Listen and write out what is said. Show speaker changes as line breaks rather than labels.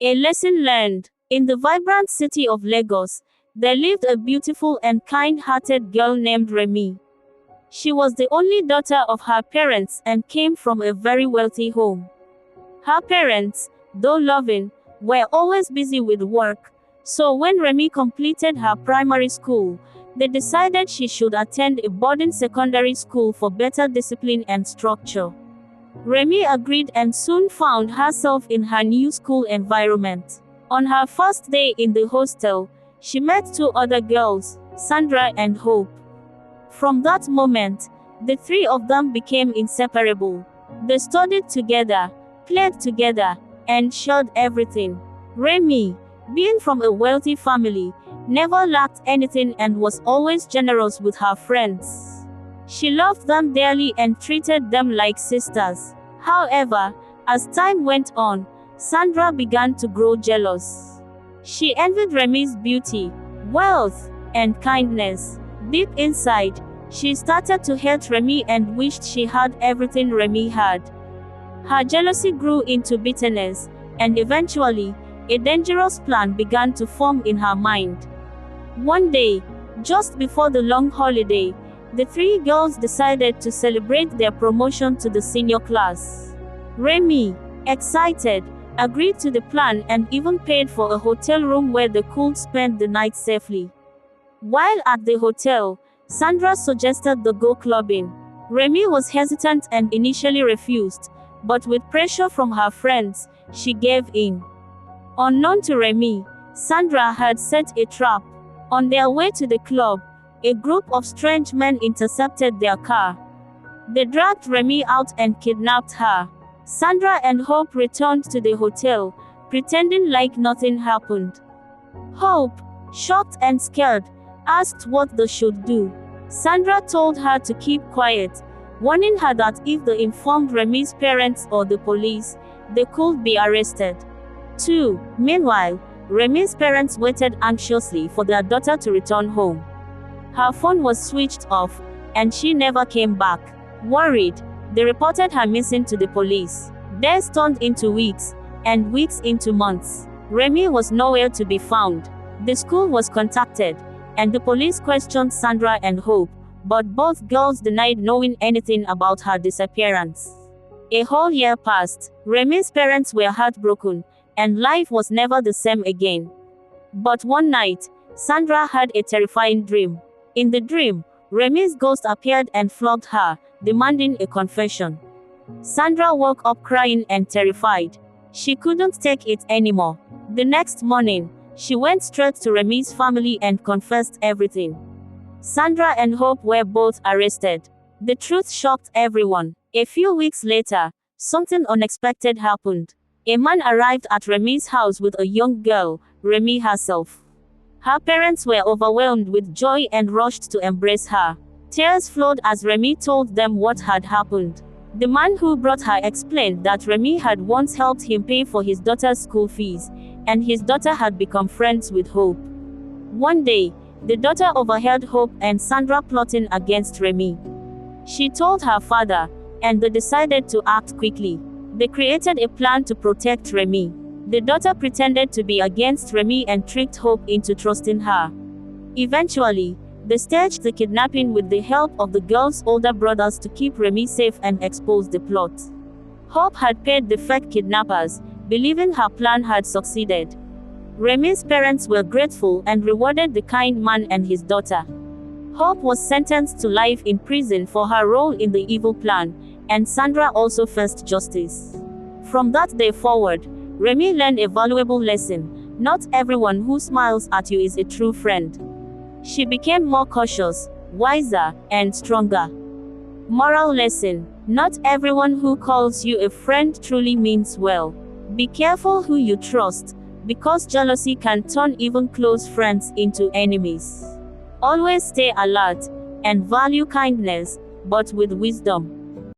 A lesson learned. In the vibrant city of Lagos, there lived a beautiful and kind-hearted girl named Remi. She was the only daughter of her parents and came from a very wealthy home. Her parents, though loving, were always busy with work, so when Remi completed her primary school, they decided she should attend a boarding secondary school for better discipline and structure. Remi agreed and soon found herself in her new school environment. On her first day in the hostel, she met two other girls, Sandra and Hope. From that moment, the three of them became inseparable. They studied together, played together, and shared everything. Remi, being from a wealthy family, never lacked anything and was always generous with her friends. She loved them dearly and treated them like sisters. However, as time went on, Sandra began to grow jealous. She envied Remi's beauty, wealth, and kindness. Deep inside, she started to hate Remi and wished she had everything Remi had. Her jealousy grew into bitterness, and eventually, a dangerous plan began to form in her mind. One day, just before the long holiday, the three girls decided to celebrate their promotion to the senior class. Remi, excited, agreed to the plan and even paid for a hotel room where they could spend the night safely. While at the hotel, Sandra suggested they go clubbing. Remi was hesitant and initially refused, but with pressure from her friends, she gave in. Unknown to Remi, Sandra had set a trap. On their way to the club, a group of strange men intercepted their car. They dragged Remi out and kidnapped her. Sandra and Hope returned to the hotel, pretending like nothing happened. Hope, shocked and scared, asked what they should do. Sandra told her to keep quiet, warning her that if they informed Remi's parents or the police, they could be arrested. 2. Meanwhile, Remi's parents waited anxiously for their daughter to return home. Her phone was switched off, and she never came back. Worried, they reported her missing to the police. Days turned into weeks, and weeks into months. Remi was nowhere to be found. The school was contacted, and the police questioned Sandra and Hope, but both girls denied knowing anything about her disappearance. A whole year passed. Remi's parents were heartbroken, and life was never the same again. But one night, Sandra had a terrifying dream. In the dream, Remi's ghost appeared and flogged her, demanding a confession. Sandra woke up crying and terrified. She couldn't take it anymore. The next morning, she went straight to Remi's family and confessed everything. Sandra and Hope were both arrested. The truth shocked everyone. A few weeks later, something unexpected happened. A man arrived at Remi's house with a young girl, Remi herself. Her parents were overwhelmed with joy and rushed to embrace her. Tears flowed as Remi told them what had happened. The man who brought her explained that Remi had once helped him pay for his daughter's school fees, and his daughter had become friends with Hope. One day, the daughter overheard Hope and Sandra plotting against Remi. She told her father, and they decided to act quickly. They created a plan to protect Remi. The daughter pretended to be against Remi and tricked Hope into trusting her. Eventually, they staged the kidnapping with the help of the girl's older brothers to keep Remi safe and expose the plot. Hope had paid the fake kidnappers, believing her plan had succeeded. Remi's parents were grateful and rewarded the kind man and his daughter. Hope was sentenced to life in prison for her role in the evil plan, and Sandra also faced justice. From that day forward, Remi learned a valuable lesson: not everyone who smiles at you is a true friend. She became more cautious, wiser, and stronger. Moral lesson: not everyone who calls you a friend truly means well. Be careful who you trust, because jealousy can turn even close friends into enemies. Always stay alert, and value kindness, but with wisdom.